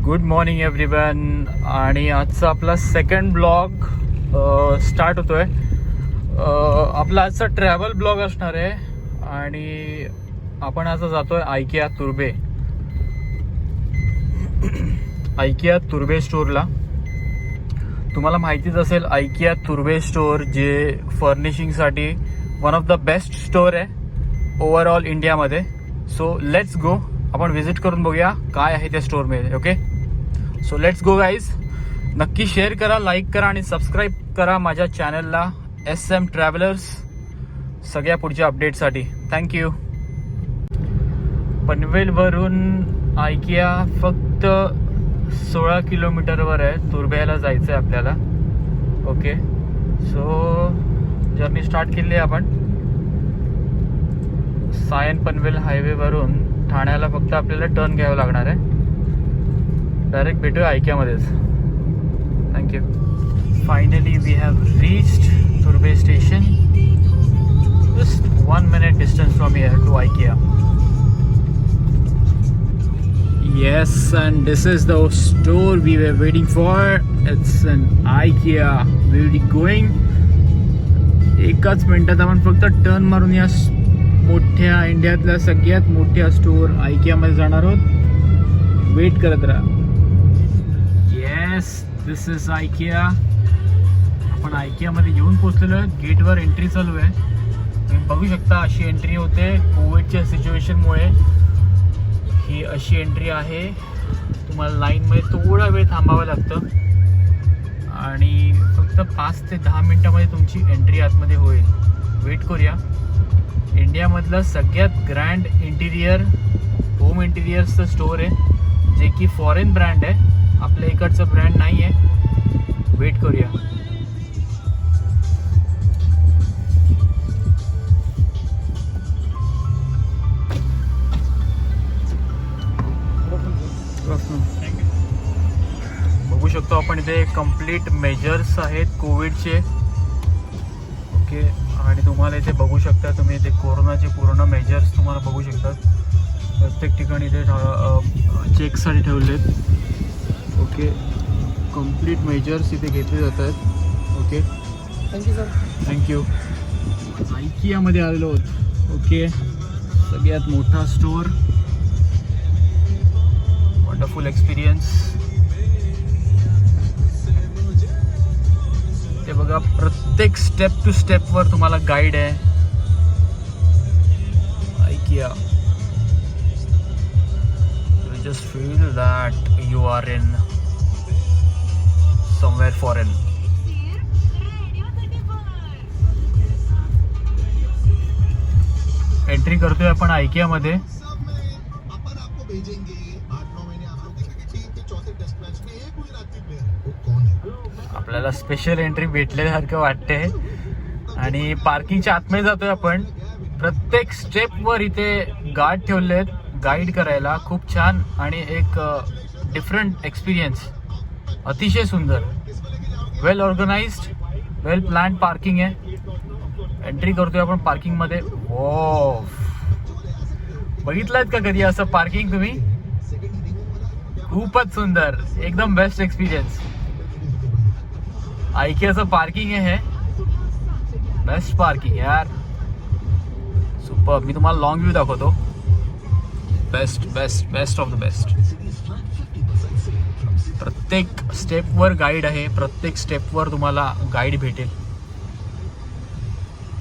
Good morning everyone. आणि आजचा आपला सेकंड ब्लॉग स्टार्ट होतोय. आपला आजचा ट्रॅव्हल ब्लॉग असणार आहे आणि आपण आता जातोय आयकिया तुर्बे. आयकिया तुर्बे स्टोअरला. तुम्हाला माहितीच असेल आयकिया तुर्बे स्टोअर जे फर्निशिंगसाठी one of the best store आहे ओव्हरऑल इंडियामध्ये. सो लेट्स गो, आपण व्हिजिट करून बघूया काय आहे त्या स्टोअरमध्ये. Okay, so let's go guys. नक्की शेअर करा, लाईक करा आणि सबस्क्राईब करा माझ्या चॅनलला SM ट्रॅव्हलर्स सगळ्या पुढच्या अपडेटसाठी. थँक्यू. पनवेलवरून आयकिया फक्त 16 किलोमीटरवर आहे. तुर्ब्याला जायचं आहे आपल्याला. ओके, सो जर्नी स्टार्ट केली आहे आपण. सायन पनवेल हायवेवरून ठाण्याला फक्त आपल्याला टर्न घ्यावं लागणार आहे. डायरेक्ट भेटूया आयकियामध्येच. Thank you. Finally we have reached तुर्बे station. Just 1 minute distance from here to IKEA. Yes, and this is the store we were waiting for. It's an IKEA. We'll be going. एकाच मिनिटात आपण फक्त टर्न मारून या मोठ्या इंडियातल्या सगळ्यात मोठ्या स्टोअर आयकियामध्ये जाणार आहोत. वेट करत राहा. Yes, this is IKEA. आपण आयकियामध्ये येऊन पोहोचलेलो आहे. गेटवर एंट्री चालू आहे. तुम्ही बघू शकता अशी एंट्री होते. कोविडच्या सिच्युएशनमुळे ही अशी एंट्री आहे. तुम्हाला लाईनमध्ये थोडा वेळ थांबावं लागतं आणि फक्त 5 ते 10 मिनटामध्ये तुमची एंट्री आतमध्ये होईल. वेट करूया. इंडियामधलं सगळ्यात ग्रँड इंटिरियर होम इंटिरियर्सचं स्टोअर आहे जे की फॉरेन ब्रँड आहे, आपल्या इकडचं ब्रँड नाही आहे. वेट करूया. बघू शकतो आपण इथे कम्प्लीट मेजर्स आहेत कोविडचे. ओके, आणि तुम्हाला इथे बघू शकता तुम्ही इथे कोरोनाचे पूर्ण मेजर्स तुम्हाला बघू शकतात. प्रत्येक ठिकाणी इथे चेकसाठी ठेवलेत. ओके, कम्प्लीट मेजर्स इथे घेतले जात आहेत. Okay, thank you sir. थँक्यू. आयकियामध्ये आलेलो आहोत. ओके, सगळ्यात मोठा स्टोअर. Wonderful experience. ते बघा, प्रत्येक स्टेप टू स्टेपवर तुम्हाला गाईड आहे. IKEA. You just feel that you are in somewhere foreign. Entry करतोय आपण आयकियामध्ये. आपल्याला स्पेशल एंट्री भेटल्यासारखं वाटते आणि पार्किंगच्या आतमध्ये जातोय आपण. प्रत्येक स्टेपवर इथे गार्ड ठेवले आहेत गाईड करायला. खूप छान आणि एक डिफरंट एक्सपिरियन्स. अतिशय सुंदर, वेल ऑर्गनाइज्ड, वेल प्लॅन्ड पार्किंग आहे. एंट्री करतोय आपण पार्किंगमध्ये. हो, बघितलं का कधी असं पार्किंग तुम्ही? खूपच सुंदर, एकदम बेस्ट एक्सपिरियन्स. आयकियाचं पार्किंग आहे हे. बेस्ट पार्किंग यार, सुपर. मी तुम्हाला लॉंग व्ह्यू दाखवतो. Best best best of the best. प्रत्येक स्टेपवर गाईड आहे. प्रत्येक स्टेपवर तुम्हाला गाईड भेटेल.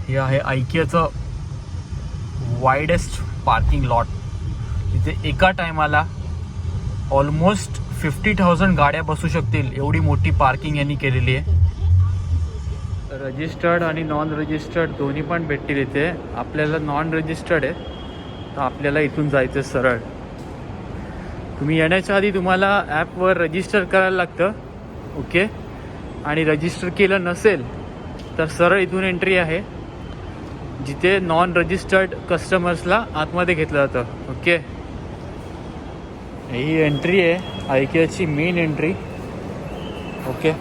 हे आहे आयकियाचं वाईडेस्ट पार्किंग लॉट. तिथे एका टायमाला ऑलमोस्ट 50,000 गाड्या बसू शकतील एवढी मोठी पार्किंग यांनी केलेली आहे. रजिस्टर्ड आणि नॉन रजिस्टर्ड दोन्ही पण भेटतील इथे. आपल्याला नॉन रजिस्टर्ड आहे तर आपल्याला इथून जायचं सरळ. तुम्ही येण्याच्या आधी तुम्हाला ॲपवर रजिस्टर करायला लागतं. ओके, आणि रजिस्टर केलं नसेल तर सरळ इथून एंट्री आहे जिथे नॉन रजिस्टर्ड कस्टमर्सला आतमध्ये घेतलं जातं. ओके, ही एंट्री आहे आयकियाची मेन एंट्री. ओके,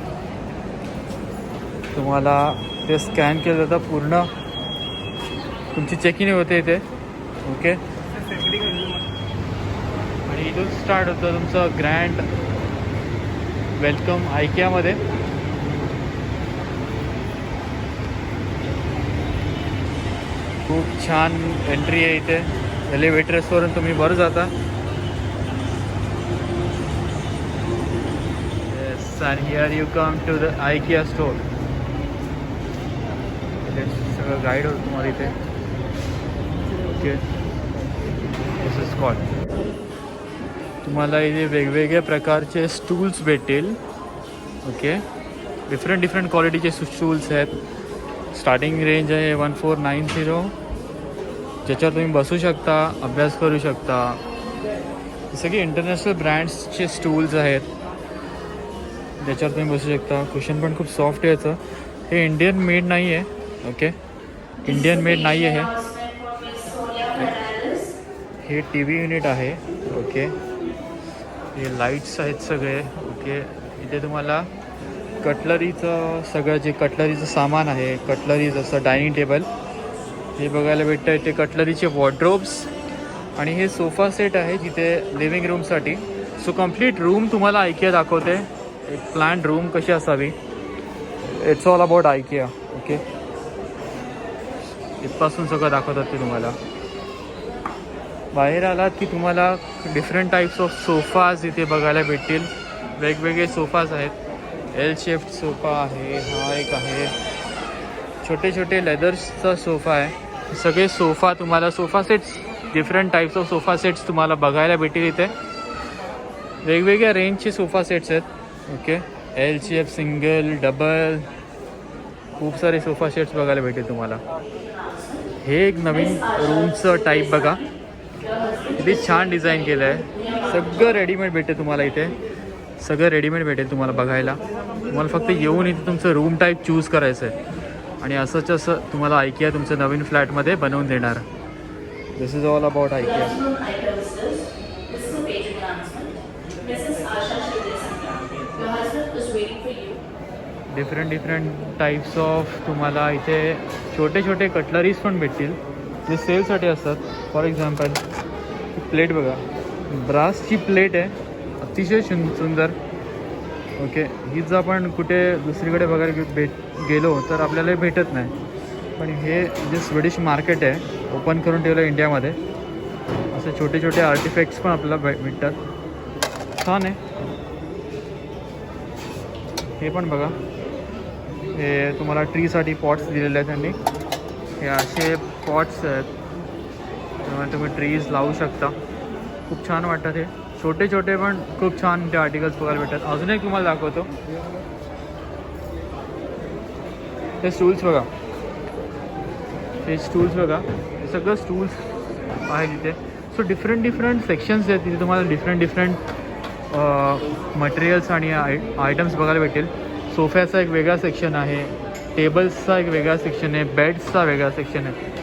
तुम्हाला ते स्कॅन केलं जातं. पूर्ण तुमची चेकिंग होते इथे. ओके, आणि इथून स्टार्ट होतं तुमचं ग्रँड वेलकम आयकियामध्ये. खूप छान एंट्री आहे इथे. एलिव्हेटर्सवरून तुम्ही वर जाता. Yes, and here you come to the IKEA store. सगळं गाईड होतं तुम्हाला इथे. Okay, this is called. तुम्हाला इथे वेगवेगळ्या प्रकारचे स्टूल्स भेटतील. ओके, डिफरंट क्वालिटीचे स्टूल्स आहेत. स्टार्टिंग रेंज आहे 1490, ज्याच्यावर तुम्ही बसू शकता, अभ्यास करू शकता. सगळे इंटरनॅशनल ब्रँड्सचे स्टूल्स आहेत ज्याच्यावर तुम्ही बसू शकता. कुशन पण खूप सॉफ्ट आहे याचं. हे इंडियन मेड नाही आहे. ओके, इंडियन मेड नाही आहे हे टी व्ही युनिट आहे. ओके, हे लाईट्स आहेत सगळे. ओके, इथे तुम्हाला कटलरीचं सगळं जे कटलरीचं सामान आहे, कटलरी जसं डायनिंग टेबल हे बघायला भेटतं. इथे कटलरीचे वॉर्ड्रोब्स आणि हे सोफा सेट आहे जिथे लिव्हिंग रूमसाठी. सो कंप्लीट रूम तुम्हाला आयकिया दाखवते. एक प्लॅन रूम कशी असावी. It's all about IKEA. Okay, इथपासून सगळं दाखवतात ते तुम्हाला. बाहेर आलात की तुम्हाला डिफरंट टाईप्स ऑफ सोफाज इथे बघायला भेटतील. वेगवेगळे सोफाज आहेत. एल शेप्ड सोफा आहे, हा एक आहे. छोटे छोटे लेदर्सचा सोफा आहे. सगळे सोफा तुम्हाला sofa sets, different types of sofa sets तुम्हाला बघायला भेटतील इथे. वेगवेगळ्या रेंजचे सोफा सेट्स आहेत. Okay, L shape, single, double, खूप सारे सोफा सेट्स बघायला भेटेल तुम्हाला. हे एक नवीन रूमचं टाईप बघा. किती छान डिझाईन केलं आहे. सगळं रेडीमेड भेटेल तुम्हाला इथे. सगळं रेडीमेड भेटेल तुम्हाला बघायला. तुम्हाला फक्त येऊन इथे तुमचं रूम टाईप चूज करायचं आहे आणि असंच असं तुम्हाला आयकिया तुमचं नवीन फ्लॅटमध्ये बनवून देणार. This is all about IKEA. Different types of तुम्हाला इथे छोटे छोटे कटलरीज पण भेटतील जे सेलसाठी असतात. फॉर एक्झाम्पल प्लेट बघा, ब्रासची प्लेट आहे, अतिशय सुंदर. ओके, हीच जर आपण कुठे दुसरीकडे बघायला गेलो तर आपल्याला भेटत नाही. पण हे जे स्वीडिश मार्केट आहे ओपन करून ठेवलं इंडियामध्ये. असे छोटे छोटे आर्टिफॅक्ट्स पण आपल्याला भेटतात. छान आहे. हे पण बघा, हे तुम्हाला ट्रीसाठी पॉट्स दिलेले आहेत त्यांनी. हे असे पॉट्स आहेत त्यामुळे तुम्ही ट्रीज लावू शकता. खूप छान वाटतात. हे छोटे छोटे पण खूप छान ते आर्टिकल्स बघायला भेटतात. अजून एक तुम्हाला दाखवतो. हे स्टूल्स बघा, हे स्टूल्स बघा, हे सगळं स्टूल्स आहे तिथे. सो डिफरंट सेक्शन्स आहेत तिथे. तुम्हाला डिफरंट मटेरियल्स आणि आयटम्स बघायला भेटेल. सोफ्याचा एक वेगळा सेक्शन आहे, टेबल्सचा एक वेगळा सेक्शन आहे, बेड्सचा वेगळा सेक्शन आहे.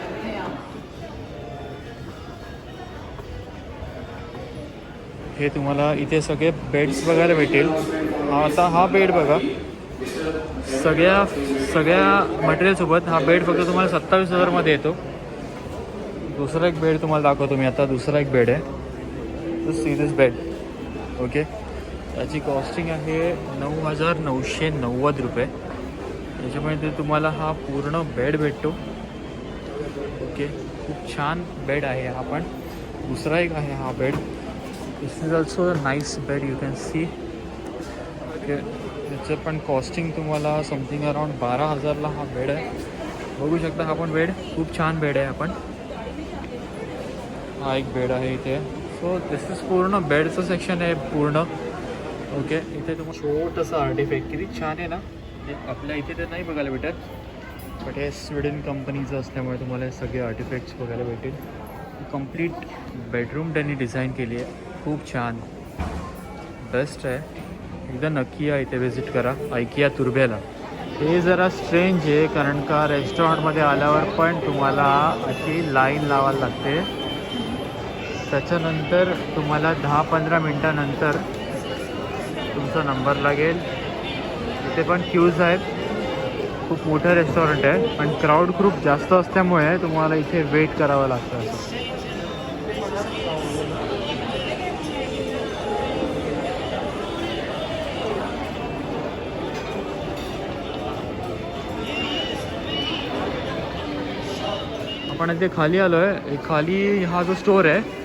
हे तुम्हाला इथे सगळे बेड्स बघायला भेटेल. आता हा बेड बघा, सगळ्या मटेरियलसोबत हा बेड फक्त तुम्हाला 27,000मध्ये येतो. दुसरा एक बेड तुम्हाला दाखवतो मी आता. दुसरा एक बेड आहे, सी दिस बेड. ओके, त्याची कॉस्टिंग आहे 9,990 रुपये. त्याच्यामुळे तुम्हाला हा पूर्ण बेड भेटतो. ओके, खूप छान बेड आहे हा पण. दुसरा एक आहे हा bed. This is also a nice bed, you can see. Okay, त्याचं पण कॉस्टिंग तुम्हाला समथिंग अराउंड 12,000ला हा बेड आहे. बघू शकता हा पण बेड खूप छान बेड आहे. आपण हा एक बेड आहे इथे. सो दिस इज पूर्ण बेडचं सेक्शन आहे पूर्ण. ओके, इथे तुम्हाला छोटंसं आर्टिफॅक्ट किती छान आहे ना. आपल्या इथे तर नाही बघायला भेटत, बट हे स्वीडन कंपनीचं असल्यामुळे तुम्हाला हे सगळे आर्टिफॅक्ट्स बघायला भेटेल. कंप्लीट बेडरूम त्यांनी डिझाईन केली आहे. खूप छान, बेस्ट आहे. एकदा नक्की या इथे व्हिजिट करा आयकिया तुर्भ्याला. हे जरा स्ट्रेंज आहे कारण का रेस्टॉरंटमध्ये आल्यावर पण तुम्हाला अशी लाईन लावायला लागते. त्याच्यानंतर तुम्हाला 10-15 मिनटानंतर तुमचा नंबर लागेल. इथे पण क्यूज आहेत. खूप मोठं रेस्टॉरंट आहे पण क्राऊड खूप जास्त असल्यामुळे तुम्हाला इथे वेट करावं लागतं. असं आपण इथे खाली आलो आहे. खाली हा जो स्टोर आहे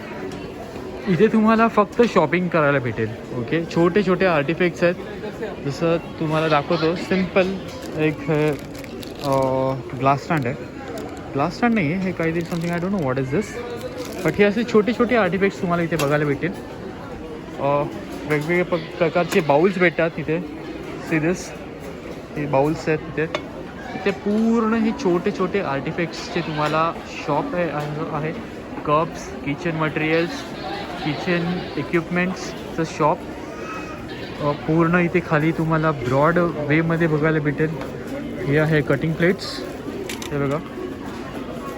इथे तुम्हाला फक्त शॉपिंग करायला भेटेल. ओके, छोटे छोटे आर्टिफॅक्ट्स आहेत. जसं तुम्हाला दाखवतो, सिम्पल एक ग्लास स्टँड आहे. ग्लास स्टँड नाही आहे हे, काहीतरी something, I don't know what is this, but हे असे छोटे छोटे आर्टिफॅक्ट्स तुम्हाला इथे बघायला भेटेल. वेगवेगळ्या प्रकारचे बाउल्स भेटतात इथे. सिरियस हे बाउल्स आहेत तिथे. इथे पूर्ण हे छोटे छोटे आर्टिफॅक्ट्सचे तुम्हाला शॉप आहे. कप्स, किचन मटेरियल्स, किचन इक्विपमेंट्सचं शॉप पूर्ण इथे खाली तुम्हाला ब्रॉड वेमध्ये बघायला भेटेल. हे आहे कटिंग प्लेट्स. हे बघा,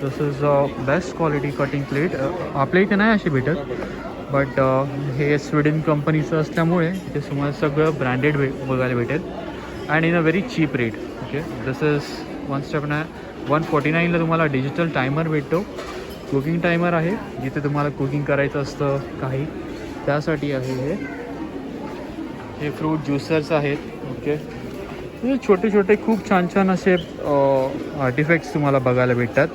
this is best quality cutting plate. आपल्या इथे नाही अशी भेटत, बट हे स्वीडन कंपनीचं असल्यामुळे इथे तुम्हाला सगळं ब्रँडेड बघायला भेटेल and in a very cheap rate. Okay, this is one step नाही. 149ला तुम्हाला डिजिटल टायमर भेटतो. कुकिंग टायमर आहे, जिथे तुम्हाला कुकिंग करायचं असतं काही, त्यासाठी आहे हे फ्रूट ज्युसर्स आहेत. ओके, हे छोटे छोटे खूप छान छान असे आर्टिफॅक्ट्स तुम्हाला बघायला भेटतात.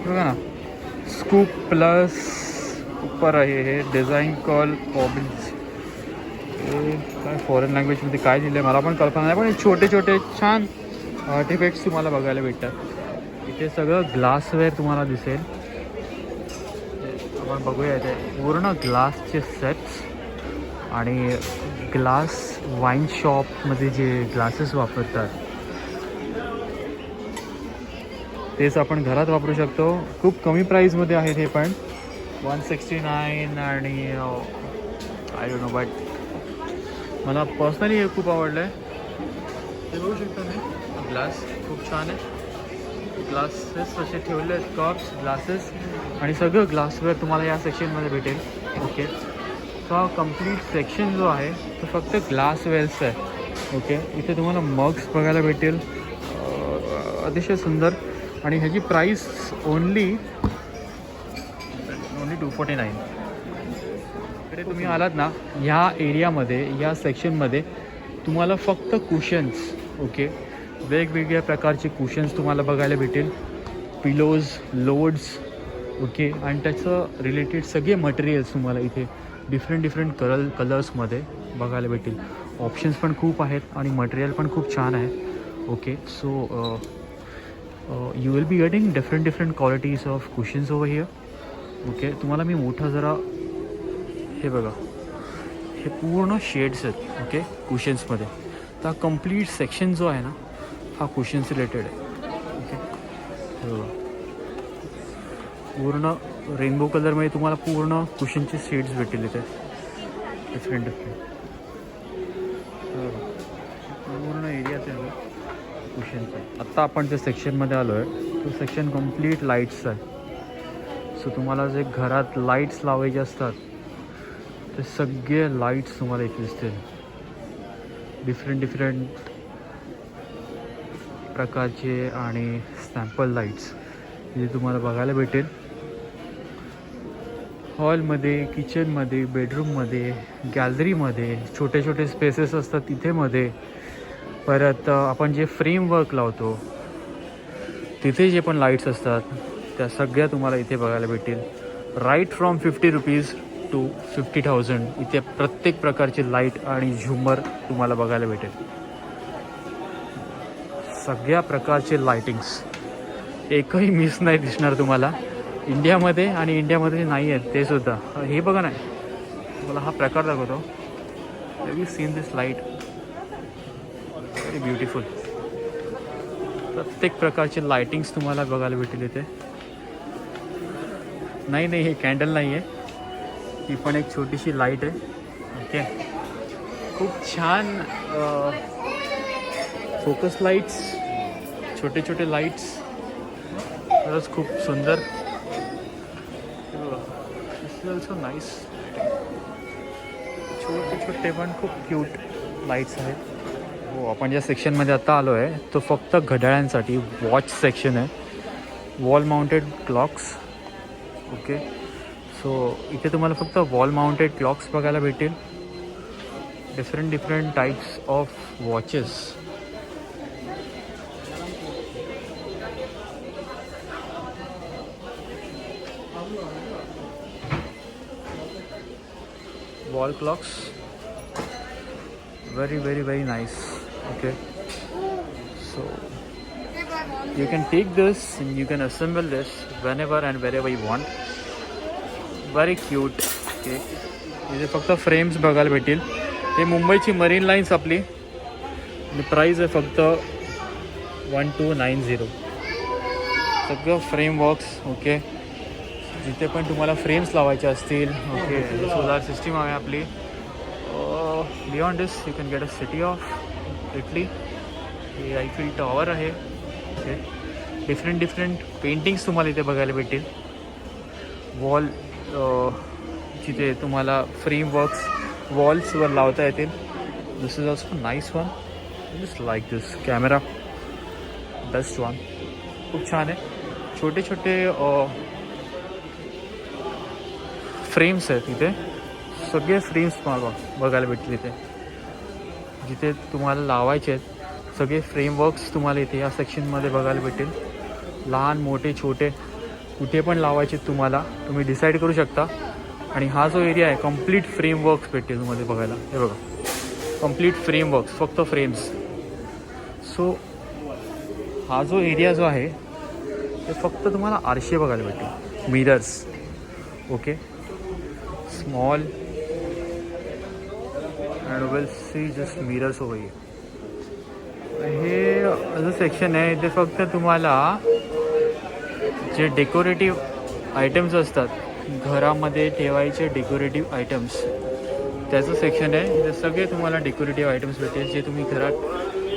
बघा ना, स्कूप प्लस उपर आहे हे डिझाईन कॉल ऑबिल्स. हे काय फॉरेन लँग्वेजमध्ये काय दिलं आहे मला पण कल्पना नाही, पण छोटे छोटे छान आर्टिफॅक्ट्स तुम्हाला बघायला भेटतात. इथे सगळं ग्लासवेअर तुम्हाला दिसेल. आपण बघूया इथे पूर्ण ग्लासचे सेट्स आणि ग्लास वाईन शॉपमध्ये जे ग्लासेस वापरतात तेच आपण घरात वापरू शकतो. खूप कमी प्राईजमध्ये आहेत हे पण, 169 आणि आय डोंट नो, बट मला पर्सनली हे खूप आवडलं आहे. ते बघू शकतो मी, ग्लास खूप छान आहे. ग्लासेस असे ठेवले आहेत, कप्स, ग्लासेस आणि सगळं ग्लासवेअर तुम्हाला या सेक्शनमध्ये भेटेल. ओके, तो हा कम्प्लीट सेक्शन जो आहे तो फक्त ग्लासवेअर्सचा आहे. ओके, इथे तुम्हाला मग्स बघायला भेटेल, अतिशय सुंदर. आणि ह्याची प्राईस ओनली 249. इकडे तुम्ही आलात ना, ह्या एरियामध्ये, या सेक्शनमध्ये तुम्हाला फक्त कुशन्स, ओके, वेगवेगळ्या प्रकारचे कुशन्स तुम्हाला बघायला भेटेल. पिलोज, लोड्स, ओके, आणि त्याचं रिलेटेड सगळे मटेरियल्स तुम्हाला इथे डिफरंट कलर्समध्ये बघायला भेटेल. ऑप्शन्स पण खूप आहेत आणि मटेरियल पण खूप छान आहे. Okay, so you will be getting different qualities of cushions over here. Okay, तुम्हाला मी मोठा जरा, हे बघा, हे पूर्ण शेड्स आहेत. ओके, कुशन्समध्ये तर कम्प्लीट सेक्शन जो आहे ना हा कुशन्स रिलेटेड आहे. ओके, हे बघा, पूर्ण रेनबो कलरमध्ये तुम्हाला पूर्ण कुशनचे शेड्स भेटेल इथे, डिफरंट पूर्ण एरियाच आहे कुशनचा. आत्ता आपण ज्या सेक्शनमध्ये आलो आहे तो सेक्शन कम्प्लीट लाईट्सचा आहे. सो तुम्हाला जे घरात लाईट्स लावायचे असतात ते सगळे लाईट्स तुम्हाला इथे दिसतील. डिफरंट प्रकारचे आणि सॅम्पल लाईट्स इथे तुम्हाला बघायला भेटेल. हॉलमध्ये, किचनमध्ये, बेडरूममध्ये, गॅलरीमध्ये छोटे छोटे स्पेसेस असतात तिथे मध्ये. परत आपण जे फ्रेमवर्क लावतो तिथे जे पण लाईट्स असतात त्या सगळ्या तुम्हाला इथे बघायला भेटेल. राईट फ्रॉम 50 रुपीज टू 50,000 इथे प्रत्येक प्रकारचे लाईट आणि झुमर तुम्हाला बघायला भेटेल. सगळ्या प्रकारचे लाईटिंग्स, एकही मिस नाही दिसणार तुम्हाला इंडियामध्ये. आणि इंडियामध्ये नाही आहेत ते सुद्धा. हे बघा ना, मला हा प्रकार दाखवतो. Have you seen this light? Very beautiful. प्रत्येक प्रकारचे लाईटिंग्स तुम्हाला बघायला भेटेल इथे. नाही हे कॅन्डल नाही आहे, ही पण एक छोटीशी लाईट आहे. ओके, खूप छान फोकस लाईट्स, छोटे छोटे लाईट्स, खरंच खूप सुंदर. दिस इज ऑल्सो नाईस. छोटे छोटे पण खूप क्यूट लाईट्स आहेत. हो, आपण ज्या सेक्शनमध्ये आता आलो आहे तो फक्त घड्याळांसाठी वॉच सेक्शन आहे. Wall mounted clocks. Okay, so इथे तुम्हाला फक्त वॉल माउंटेड क्लॉक्स बघायला भेटेल. Different types of watches. wall clocks, very very very nice. Okay, so you can take this and you can assemble this whenever and wherever you want. Very cute. Okay, इथे फक्त frames बघायला भेटतील. हे मुंबईची marine lines आपली आणि price आहे फक्त 1290. सगळं फ्रेम वर्क्स. ओके, जिथे पण तुम्हाला फ्रेम्स लावायचे असतील. ओके, सोलार सिस्टीम आहे आपली. Beyond this you can get a city of Italy. हे आयफिल टॉवर आहे. ओके, डिफरंट पेंटिंग्स तुम्हाला इथे बघायला भेटतील. वॉल जिथे तुम्हाला फ्रेम वर्क्स वॉल्सवर लावता येतील. This is also nice one. Just like this camera, best one. खूप छान आहे. छोटे छोटे फ्रेम्स आहेत इथे. सगळे फ्रेम्स बघायला भेटतील इथे. जिथे तुम्हाला लावायचे आहेत सगळे फ्रेमवर्क्स तुम्हाला इथे या सेक्शनमध्ये बघायला भेटेल. लहान मोठे छोटे कुठे पण लावायचे तुम्हाला, तुम्ही डिसाईड करू शकता. आणि हा जो एरिया आहे कम्प्लीट फ्रेमवर्क्स भेटेल तुम्हाला बघायला. हे बघा, कम्प्लीट फ्रेमवर्क्स, फक्त फ्रेम्स. सो हा जो एरिया जो आहे ते फक्त तुम्हाला आरशे बघायला भेटेल, mirrors. Okay, small and will see just mirrors over here. हे जो सेक्शन आहे ते फक्त तुम्हाला जे डेकोरेटिव्ह आयटम्स असतात, घरामध्ये ठेवायचे डेकोरेटिव्ह आयटम्स, त्याचं सेक्शन आहे. इथे सगळे तुम्हाला डेकोरेटिव्ह आयटम्स भेटेल जे तुम्ही घरात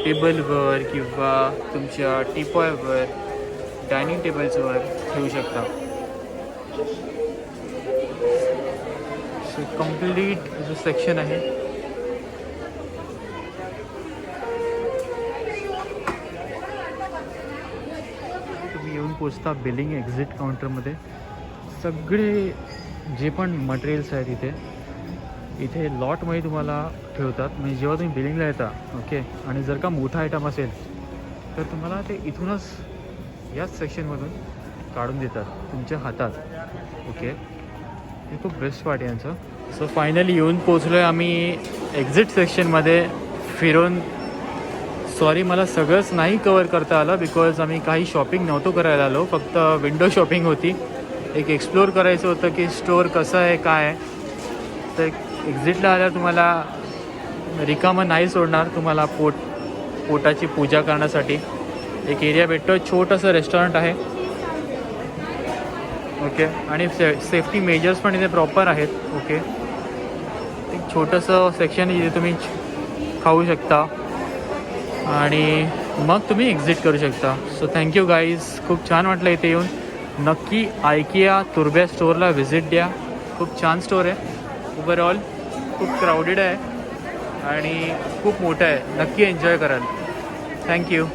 टेबलवर किंवा तुमच्या टीपॉयवर, डायनिंग टेबल्सवर ठेवू शकता. सो कम्प्लीट जो सेक्शन आहे तुम्ही येऊन पोचता बिलिंग एक्झिट काउंटरमध्ये. सगळे जे पण मटेरियल्स आहेत इथे लॉटमध्ये तुम्हाला ठेवतात. म्हणजे जेव्हा तुम्ही बिलिंगला येता, ओके, आणि जर का मोठा आयटम असेल तर तुम्हाला ते इथूनच याच सेक्शनमधून काढून देतात तुमच्या हातात. ओके, हे खूप बेस्ट पार्ट आहे यांचं. सो फायनली येऊन पोचलो आहे आम्ही एक्झिट सेक्शनमध्ये फिरून. सॉरी, मला सगळंच नाही कवर करता आलं बिकॉज आम्ही काही शॉपिंग नव्हतो करायला आलो, फक्त विंडो शॉपिंग होती. एक एक्सप्लोअर करायचं होतं की स्टोअर कसं आहे काय आहे. तर एक्झिटला आल्यावर तुम्हाला रिकामं नाही सोडणार. तुम्हाला पोटाची पूजा करण्यासाठी एक एरिया भेटतो. छोटंसं रेस्टॉरंट आहे. ओके, आणि सेफ्टी मेजर्स पण इथे प्रॉपर आहेत. ओके, एक छोटंसं सेक्शन इथे तुम्ही खाऊ शकता आणि मग तुम्ही एक्झिट करू शकता. सो थँक्यू गाईज, खूप छान वाटलं इथे येऊन. नक्की IKEA तुर्भ्या स्टोअरला व्हिजिट द्या. खूप छान स्टोअर आहे. ओव्हरऑल खूप क्राऊडेड आहे आणि खूप मोठं आहे. नक्की एन्जॉय कराल. थँक्यू.